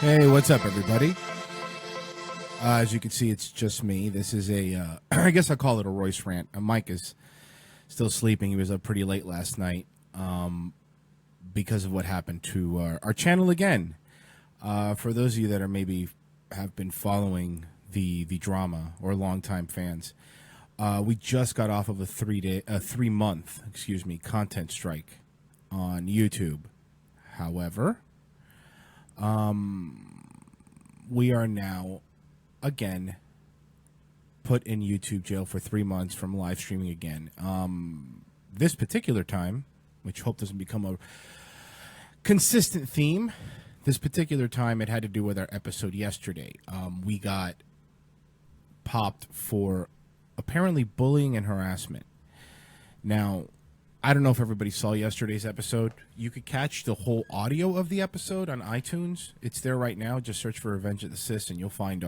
Hey, what's up, everybody? As you can see, it's just me. This is I guess I'll call it a Royce rant. Mike is still sleeping. He was up pretty late last night because of what happened to our channel again. For those of you that are maybe have been following the drama or longtime fans, we just got off of a 3 month, content strike on YouTube. However, we are now again put in YouTube jail for 3 months from live streaming again. This particular time, which hope doesn't become a consistent theme, this particular time it had to do with our episode yesterday. We got popped for apparently bullying and harassment. Now, I don't know if everybody saw yesterday's episode. You could catch the whole audio of the episode on iTunes. It's there right now. Just search for Revenge of the Sis, and you'll find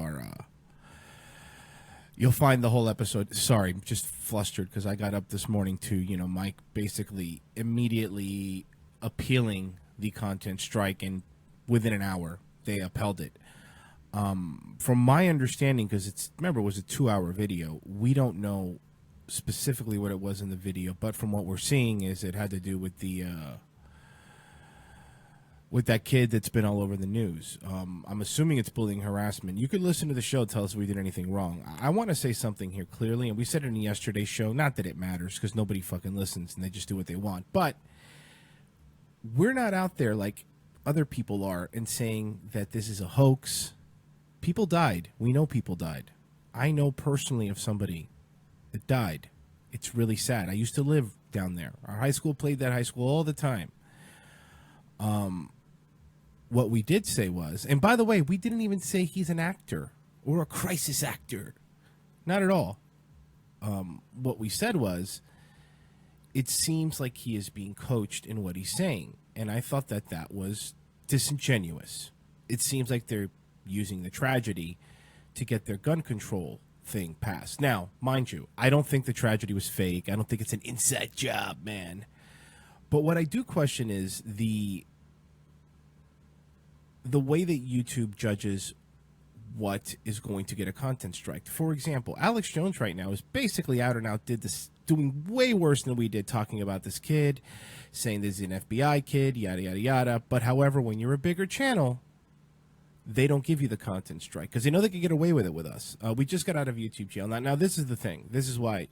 you'll find the whole episode. Sorry, I'm just flustered because I got up this morning to, Mike basically immediately appealing the content strike, and within an hour they upheld it. From my understanding, because it was a 2-hour video, we don't know specifically what it was in the video, but from what we're seeing is it had to do with with that kid that's been all over the news. I'm assuming it's bullying, harassment. You could listen to the show, tell us if we did anything wrong. I want to say something here clearly, and we said it in yesterday's show, not that it matters because nobody fucking listens and they just do what they want, but we're not out there like other people are and saying that this is a hoax. People died. We know people died. I know personally of somebody that died. It's really sad. I used to live down there. Our high school played that high school all the time. What we did say was, and by the way, we didn't even say he's an actor or a crisis actor. Not at all. What we said was, it seems like he is being coached in what he's saying. And I thought that that was disingenuous. It seems like they're using the tragedy to get their gun control thing passed. Now, mind you, I don't think the tragedy was fake. I don't think it's an inside job, man. But what I do question is the way that YouTube judges what is going to get a content strike. For example, Alex Jones right now is basically out and out doing way worse than we did, talking about this kid, saying this is an FBI kid, yada, yada, yada. But however, when you're a bigger channel, they don't give you the content strike because they know they can get away with it with us. We just got out of YouTube jail. Now, this is the thing. This is why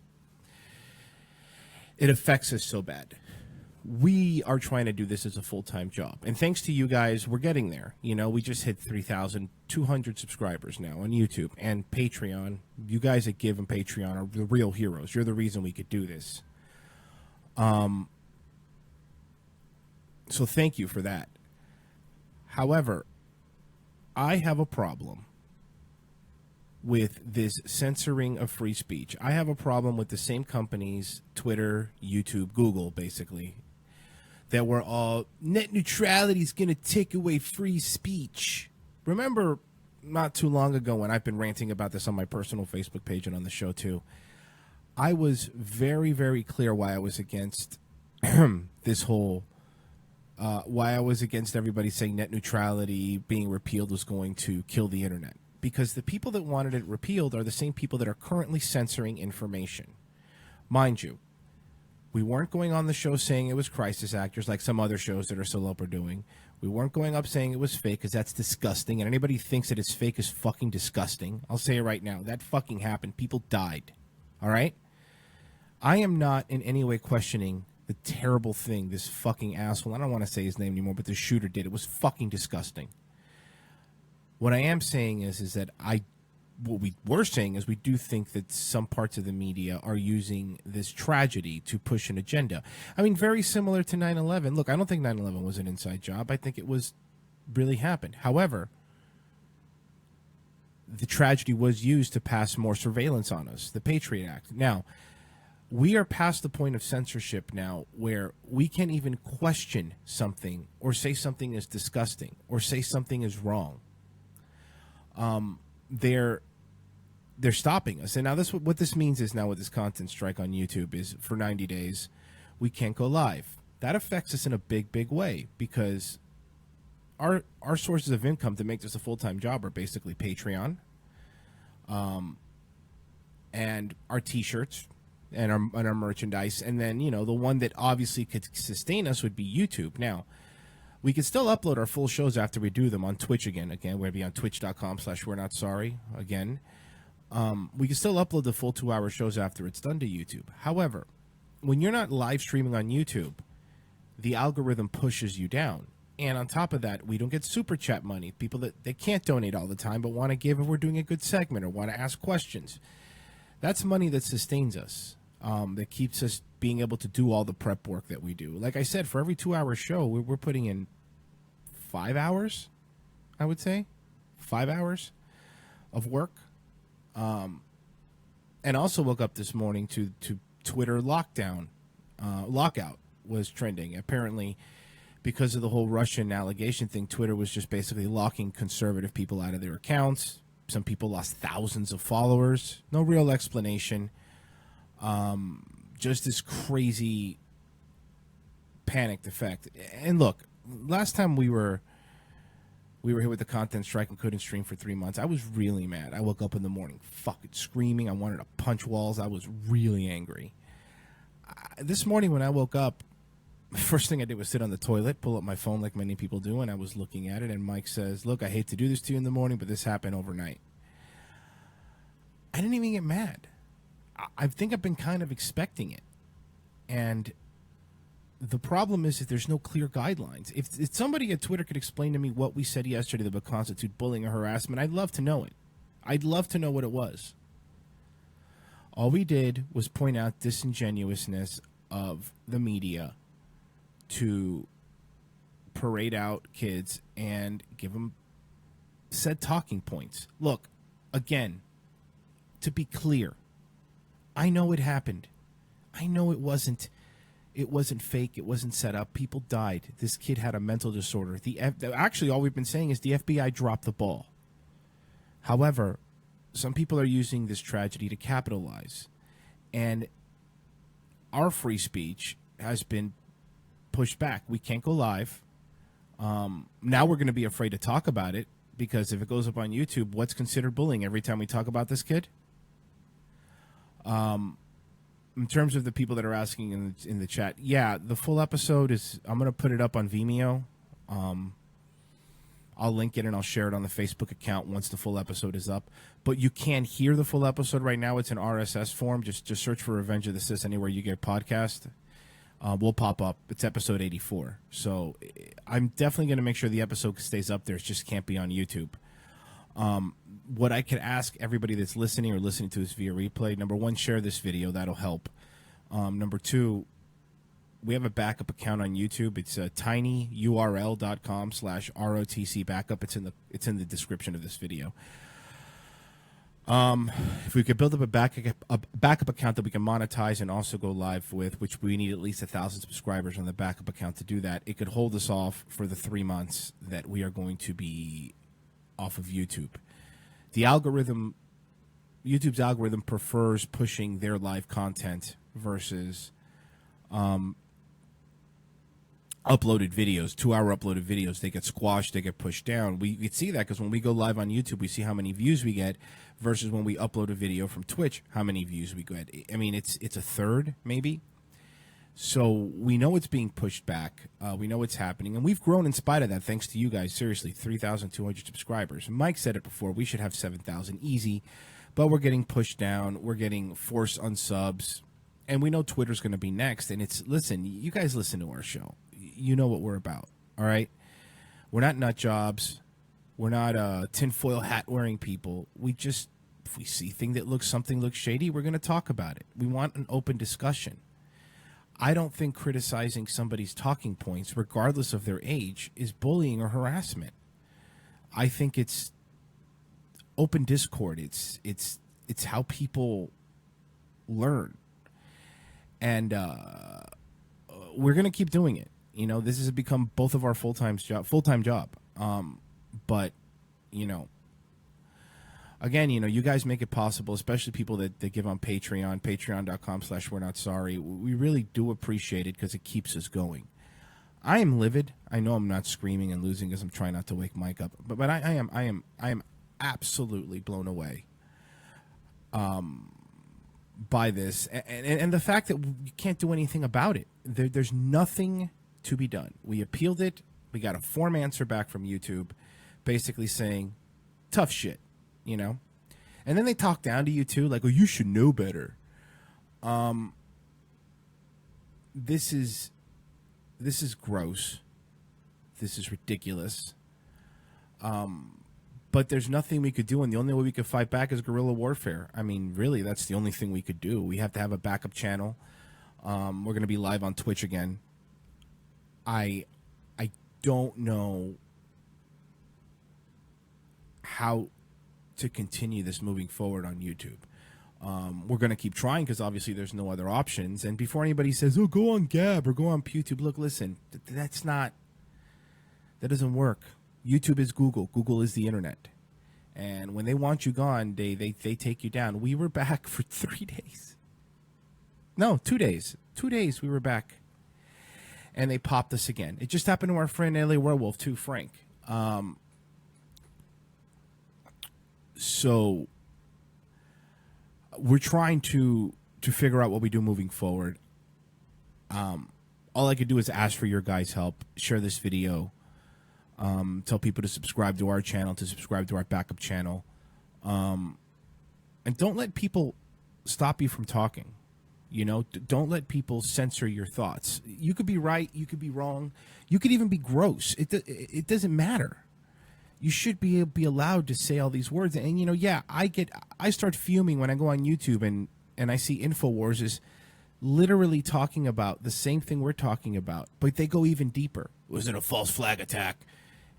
it affects us so bad. We are trying to do this as a full-time job. And thanks to you guys, we're getting there. We just hit 3,200 subscribers now on YouTube and Patreon. You guys that give on Patreon are the real heroes. You're the reason we could do this. So thank you for that. However, I have a problem with this censoring of free speech. I have a problem with the same companies, Twitter, YouTube, Google, basically, that were all, net neutrality is going to take away free speech. Remember not too long ago when I've been ranting about this on my personal Facebook page and on the show too, I was very, very clear why I was against this whole why I was against everybody saying net neutrality being repealed was going to kill the internet. Because the people that wanted it repealed are the same people that are currently censoring information. Mind you, we weren't going on the show saying it was crisis actors like some other shows that are still up are doing. We weren't going up saying it was fake because that's disgusting. And anybody who thinks that it's fake is fucking disgusting. I'll say it right now. That fucking happened. People died. All right? I am not in any way questioning the terrible thing this fucking asshole, I don't want to say his name anymore, but the shooter did. It was fucking disgusting. What I am saying is that what we were saying is we do think that some parts of the media are using this tragedy to push an agenda. I mean, very similar to 9/11. Look, I don't think 9/11 was an inside job. I think it was really happened. However, the tragedy was used to pass more surveillance on us, the Patriot Act. Now, we are past the point of censorship now where we can't even question something or say something is disgusting or say something is wrong. They're stopping us. And now what this means is now with this content strike on YouTube is for 90 days, we can't go live. That affects us in a big, big way because our sources of income to make this a full-time job are basically Patreon, and our T-shirts and our merchandise, and then the one that obviously could sustain us would be YouTube. Now, we can still upload our full shows after we do them on Twitch again. We're going to be on twitch.com/we're-not-sorry again. We can still upload the full 2-hour shows after it's done to YouTube. However, when you're not live streaming on YouTube, the algorithm pushes you down. And on top of that, we don't get super chat money. People that they can't donate all the time but want to give if we're doing a good segment or want to ask questions. That's money that sustains us, that keeps us being able to do all the prep work that we do. Like I said, for every 2-hour show, we're putting in 5 hours, I would say. 5 hours of work. And also woke up this morning to Twitter lockout was trending. Apparently, because of the whole Russian allegation thing, Twitter was just basically locking conservative people out of their accounts. Some people lost thousands of followers. No real explanation. Just this crazy panicked effect. And look, last time we were hit with the content strike and couldn't stream for 3 months, I was really mad. I woke up in the morning fucking screaming. I wanted to punch walls. I was really angry. This morning when I woke up, the first thing I did was sit on the toilet, pull up my phone like many people do, and I was looking at it, and Mike says, "Look, I hate to do this to you in the morning, but this happened overnight." I didn't even get mad. I think I've been kind of expecting it. And the problem is that there's no clear guidelines. If somebody at Twitter could explain to me what we said yesterday that would constitute bullying or harassment, I'd love to know it. I'd love to know what it was. All we did was point out disingenuousness of the media to parade out kids and give them said talking points. Look, again, to be clear, I know it happened. I know it wasn't fake. It wasn't set up. People died. This kid had a mental disorder. Actually, all we've been saying is the FBI dropped the ball. However, some people are using this tragedy to capitalize. And our free speech has been pushed back. We can't go live. Now we're going to be afraid to talk about it because if it goes up on YouTube, what's considered bullying every time we talk about this kid? In terms of the people that are asking in the chat, yeah, the full episode I'm going to put it up on Vimeo. I'll link it and I'll share it on the Facebook account once the full episode is up. But you can't hear the full episode right now. It's in RSS form. Just search for Revenge of the Sis anywhere you get podcast. Will pop up. It's episode 84. So I'm definitely going to make sure the episode stays up there. It just can't be on YouTube. What I could ask everybody that's listening or listening to this via replay, number one, share this video. That'll help. Number two, we have a backup account on YouTube. It's tinyurl.com/ROTC backup. It's in the description of this video. If we could build up a backup account that we can monetize and also go live with, which we need at least 1,000 subscribers on the backup account to do that, it could hold us off for the 3 months that we are going to be off of YouTube. YouTube's algorithm prefers pushing their live content versus uploaded videos, 2-hour uploaded videos. They get squashed, they get pushed down. We see that because when we go live on YouTube, we see how many views we get versus when we upload a video from Twitch, how many views we get. I mean, it's a third, maybe. So we know it's being pushed back. We know it's happening. And we've grown in spite of that, thanks to you guys. Seriously, 3,200 subscribers. Mike said it before. We should have 7,000 easy. But we're getting pushed down. We're getting forced unsubs. And we know Twitter's going to be next. And listen, you guys listen to our show. You know what we're about, all right? We're not nut jobs. We're not tinfoil hat wearing people. If we see something looks shady, we're going to talk about it. We want an open discussion. I don't think criticizing somebody's talking points, regardless of their age, is bullying or harassment. I think it's open discord. It's how people learn, and we're gonna keep doing it. This has become both of our full-time job. But again, you guys make it possible, especially people that give on Patreon, patreon.com/we're not sorry. We really do appreciate it because it keeps us going. I am livid. I know I'm not screaming and losing because I'm trying not to wake Mike up, but I am absolutely blown away by this, and the fact that you can't do anything about it. There's nothing to be done. We appealed it. We got a form answer back from YouTube, basically saying, "Tough shit," you know. And then they talk down to you too, like, "Oh, you should know better." This is gross. This is ridiculous. But there's nothing we could do, and the only way we could fight back is guerrilla warfare. I mean, really, that's the only thing we could do. We have to have a backup channel. We're going to be live on Twitch again. I don't know how to continue this moving forward on YouTube. We're going to keep trying because obviously there's no other options. And before anybody says, "Oh, go on Gab or go on YouTube," look, listen, that doesn't work. YouTube is Google. Google is the internet. And when they want you gone, they take you down. We were back for 3 days. No, 2 days. 2 days we were back. And they popped us again. It just happened to our friend LA Werewolf too, Frank. So we're trying to figure out what we do moving forward. All I could do is ask for your guys' help. Share this video. Tell people to subscribe to our channel, to subscribe to our backup channel. And don't let people stop you from talking. You know, don't let people censor your thoughts. You could be right. You could be wrong. You could even be gross. It doesn't matter. You should be allowed to say all these words. And, you know, yeah, I start fuming when I go on YouTube and I see InfoWars is literally talking about the same thing we're talking about, but they go even deeper. Was it a false flag attack?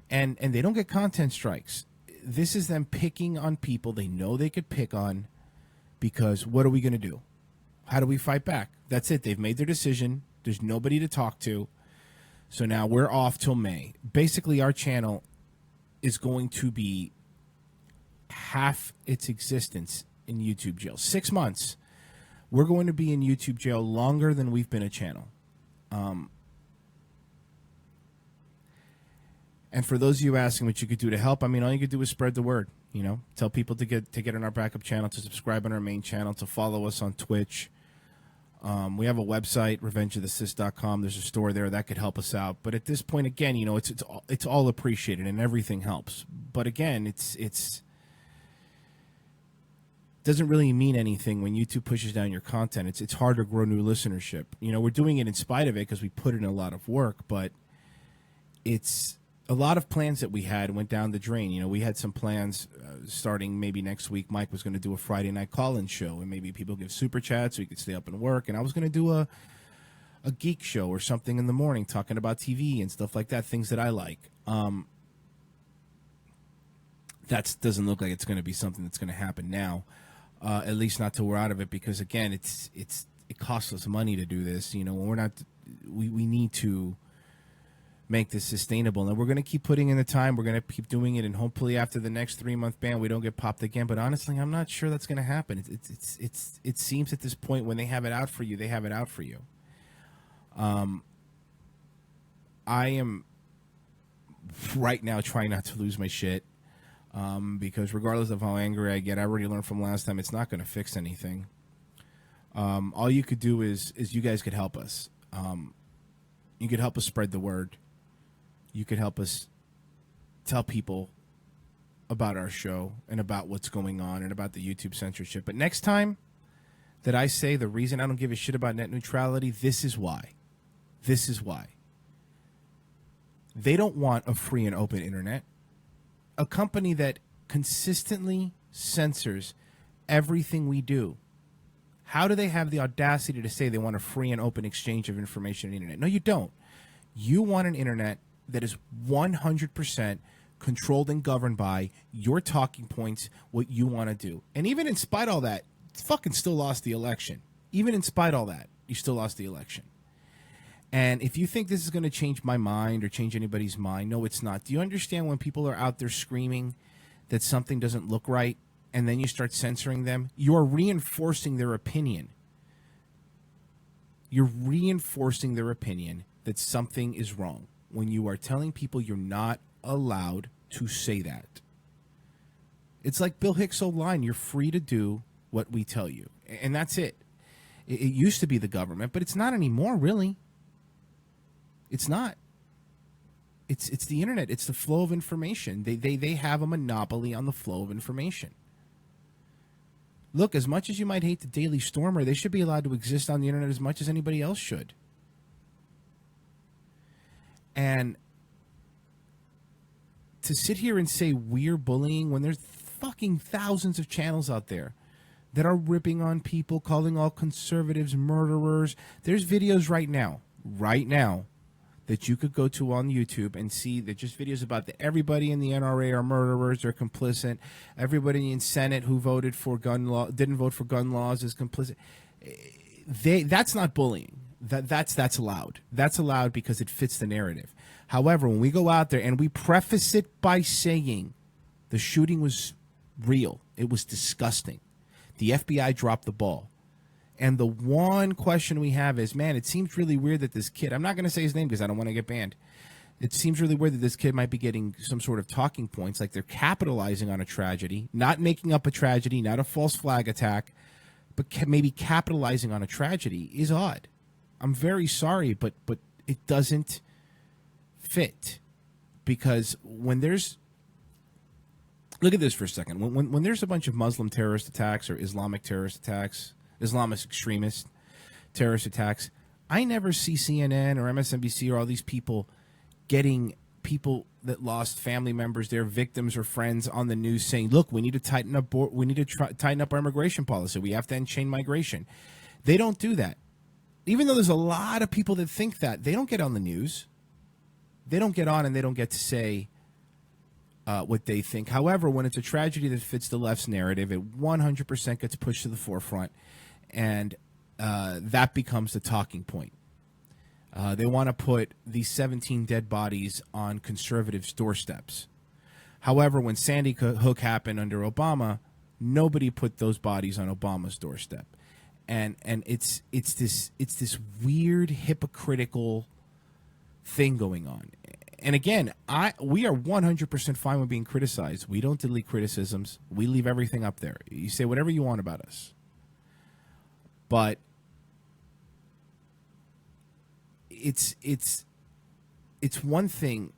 And they don't get content strikes. This is them picking on people they know they could pick on, because what are we going to do? How do we fight back? That's it. They've made their decision. There's nobody to talk to. So now we're off till May. Basically, our channel is going to be half its existence in YouTube jail. 6 months. We're going to be in YouTube jail longer than we've been a channel. And for those of you asking what you could do to help, I mean, all you could do is spread the word. You know, tell people to get on our backup channel, to subscribe on our main channel, to follow us on Twitch. We have a website, revengeofthesis.com. There's a store there that could help us out. But at this point, again, you know, it's all appreciated and everything helps. But again, it's doesn't really mean anything when YouTube pushes down your content. It's hard to grow new listenership. You know, we're doing it in spite of it because we put in a lot of work, but it's a lot of plans that we had went down the drain. You know, we had some plans starting maybe next week. Mike was going to do a Friday night call-in show, and maybe people give super chats so we could stay up and work. And I was going to do a geek show or something in the morning talking about TV and stuff like that, things that I like. That doesn't look like it's going to be something that's going to happen now, at least not till we're out of it, because, again, it costs us money to do this. You know, when we're not, we need to make this sustainable, and we're going to keep putting in the time. We're going to keep doing it, and hopefully after the next 3-month ban we don't get popped again. But honestly, I'm not sure that's going to happen. It seems at this point, when they have it out for you, they have it out for you. I am right now trying not to lose my shit, because regardless of how angry I get, I already learned from last time, it's not going to fix anything. All you could do is you guys could help us. You could help us spread the word. You could help us tell people about our show and about what's going on and about the YouTube censorship. But next time that I say the reason I don't give a shit about net neutrality, this is why. This is why. They don't want a free and open internet. A company that consistently censors everything we do. How do they have the audacity to say they want a free and open exchange of information on the internet? No, you don't. You want an internet that is 100% controlled and governed by your talking points, what you want to do. And even in spite of all that, fucking still lost the election. Even in spite of all that, you still lost the election. And if you think this is going to change my mind or change anybody's mind, no, it's not. Do you understand when people are out there screaming that something doesn't look right, and then you start censoring them? You're reinforcing their opinion. You're reinforcing their opinion that something is wrong when you are telling people you're not allowed to say that. It's like Bill Hicks' old line, you're free to do what we tell you. And that's it. It used to be the government, but it's not anymore, really. It's not. It's the internet. It's the flow of information. They have a monopoly on the flow of information. Look, as much as you might hate the Daily Stormer, they should be allowed to exist on the internet as much as anybody else should. And to sit here and say we're bullying when there's fucking thousands of channels out there that are ripping on people, calling all conservatives murderers. There's videos right now, that you could go to on YouTube and see that just videos about everybody in the NRA are murderers, they're complicit. Everybody in Senate who voted for gun law, didn't vote for gun laws is complicit. That's not bullying. That's allowed. That's allowed because it fits the narrative. However, when we go out there and we preface it by saying the shooting was real, it was disgusting, the FBI dropped the ball. And the one question we have is, man, it seems really weird that this kid, I'm not going to say his name because I don't want to get banned. It seems really weird that this kid might be getting some sort of talking points, like they're capitalizing on a tragedy, not making up a tragedy, not a false flag attack, but maybe capitalizing on a tragedy is odd. I'm very sorry, but it doesn't fit. Because when there's, look at this for a second. When there's a bunch of Muslim terrorist attacks or Islamic terrorist attacks, Islamist extremist terrorist attacks, I never see CNN or MSNBC or all these people getting people that lost family members, their victims or friends on the news saying, look, we need to tighten up our immigration policy. We have to end chain migration. They don't do that. Even though there's a lot of people that think that, they don't get on the news. They don't get on and they don't get to say what they think. However, when it's a tragedy that fits the left's narrative, it 100% gets pushed to the forefront. And that becomes the talking point. They want to put these 17 dead bodies on conservatives' doorsteps. However, when Sandy Hook happened under Obama, nobody put those bodies on Obama's doorstep. And it's this weird hypocritical thing going on. And again, we are 100% fine with being criticized. We don't delete criticisms. We leave everything up there. You say whatever you want about us. But it's one thing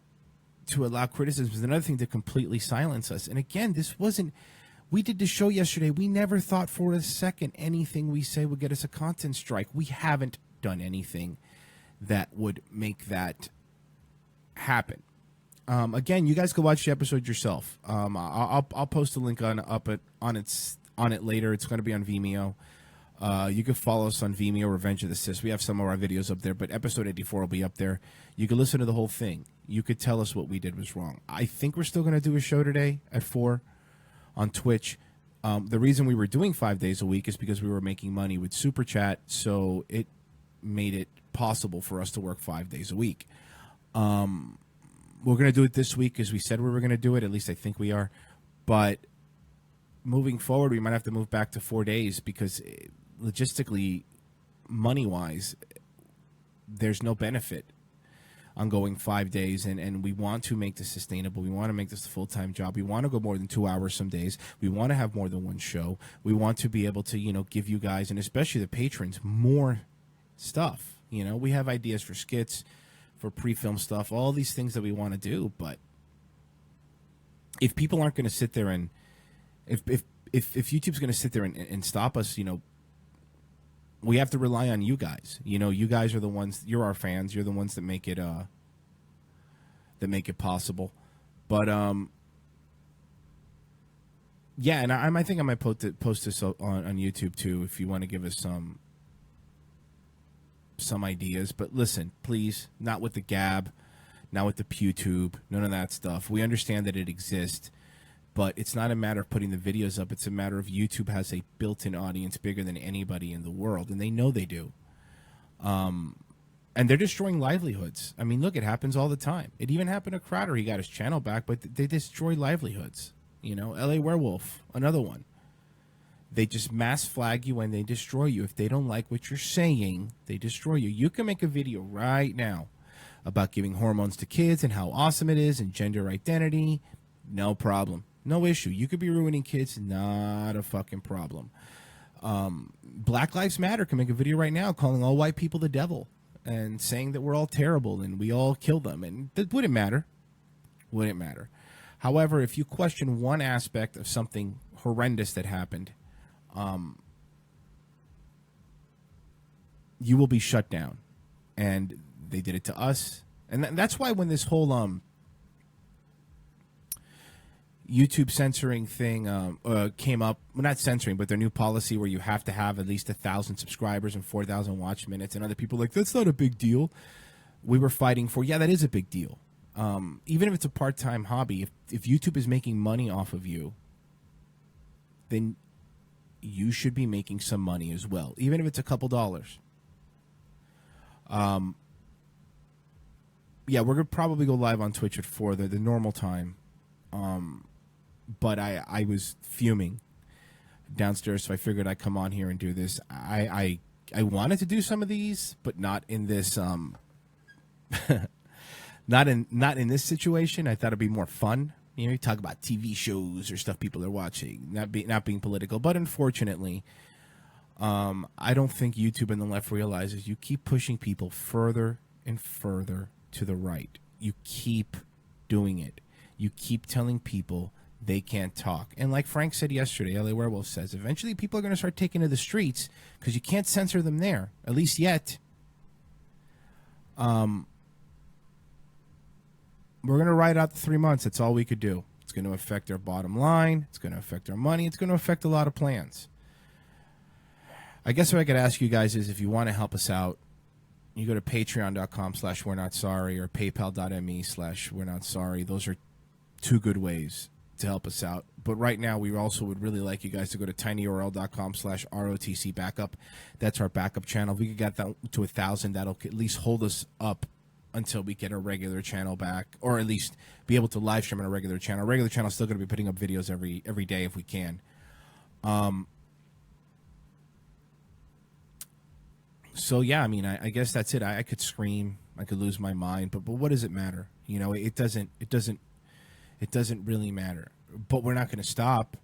to allow criticism. It's another thing to completely silence us. And again, we did the show yesterday. We never thought for a second anything we say would get us a content strike. We haven't done anything that would make that happen. Again, you guys can watch the episode yourself. I'll post a link on it later. It's going to be on Vimeo. You can follow us on Vimeo, Revenge of the Sis. We have some of our videos up there, but episode 84 will be up there. You can listen to the whole thing. You could tell us what we did was wrong. I think we're still going to do a show today at 4 on Twitch. The reason we were doing 5 days a week is because we were making money with Super Chat, so it made it possible for us to work 5 days a week. We're going to do it this week as we said we were going to do it. At least I think we are. But moving forward, we might have to move back to 4 days because logistically, money-wise, there's no benefit on going 5 days, and we want to make this sustainable. We want to make this a full-time job. We want to go more than 2 hours some days. We want to have more than one show. We want to be able to, give you guys, and especially the patrons, more stuff. We have ideas for skits, for pre-film stuff, all these things that we want to do. But if people aren't going to sit there and if YouTube's going to sit there and stop us, we have to rely on you guys. You guys are the ones. You're our fans. You're the ones that make it possible. But yeah, and I think I might post this on YouTube too if you want to give us some ideas. But listen, please, not with the Gab, not with the PewTube, none of that stuff. We understand that it exists. But it's not a matter of putting the videos up. It's a matter of YouTube has a built-in audience bigger than anybody in the world, and they know they do. And they're destroying livelihoods. I mean, look, it happens all the time. It even happened to Crowder. He got his channel back, but they destroy livelihoods. LA Werewolf, another one. They just mass flag you and they destroy you. If they don't like what you're saying, they destroy you. You can make a video right now about giving hormones to kids and how awesome it is and gender identity. No problem. No issue. You could be ruining kids. Not a fucking problem. Black Lives Matter can make a video right now calling all white people the devil and saying that we're all terrible and we all kill them. And that wouldn't matter. Wouldn't matter. However, if you question one aspect of something horrendous that happened, you will be shut down. And they did it to us. And that's why when this whole YouTube censoring thing came up, well, not censoring, but their new policy where you have to have at least 1,000 subscribers and 4,000 watch minutes, and other people are like, that's not a big deal. We were fighting for, yeah, that is a big deal. Even if it's a part-time hobby, if YouTube is making money off of you, then you should be making some money as well, even if it's a couple dollars. Yeah, we're going to probably go live on Twitch at 4, the normal time. But I was fuming downstairs, so I figured I'd come on here and do this. I wanted to do some of these, but not in this not in this situation. I thought it'd be more fun. You know, you talk about TV shows or stuff people are watching, not being political. But unfortunately, I don't think YouTube and the left realizes you keep pushing people further and further to the right. You keep doing it. You keep telling people they can't talk. And like Frank said yesterday, LA Werewolf says, eventually people are going to start taking to the streets because you can't censor them there, at least yet. We're going to ride out the 3 months. That's all we could do. It's going to affect our bottom line. It's going to affect our money. It's going to affect a lot of plans. I guess what I could ask you guys is if you want to help us out, you go to patreon.com/we're-not-sorry or paypal.me/we're-not-sorry. Those are 2 good ways to help us out. But right now, we also would really like you guys to go to tinyurl.com/ROTC backup. That's our backup channel. If we could get that to 1,000, that'll at least hold us up until we get our regular channel back, or at least be able to live stream on a regular channel. Our regular channel is still going to be putting up videos every day if we can. So yeah, I mean, I guess that's it. I could scream, I could lose my mind, but what does it matter? You know, it doesn't really matter. But we're not going to stop,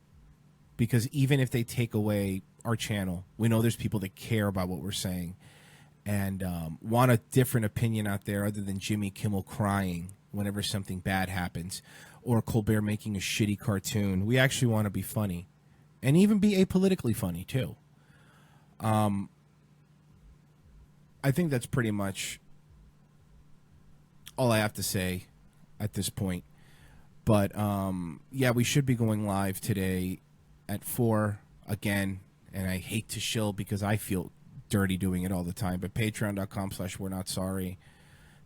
because even if they take away our channel, we know there's people that care about what we're saying and want a different opinion out there other than Jimmy Kimmel crying whenever something bad happens, or Colbert making a shitty cartoon. We actually want to be funny, and even be apolitically funny too. I think that's pretty much all I have to say at this point. But yeah, we should be going live today at 4 again, and I hate to shill because I feel dirty doing it all the time. But patreon.com/we're-not-sorry,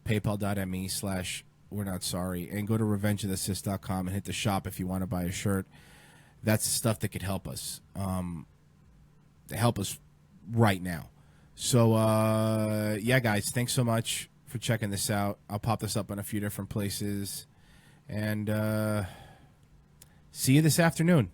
paypal.me/we're-not-sorry, and go to revengeofthesis.com and hit the shop if you want to buy a shirt. That's stuff that could help us. Help us right now. So yeah, guys, thanks so much for checking this out. I'll pop this up on a few different places, and see you this afternoon.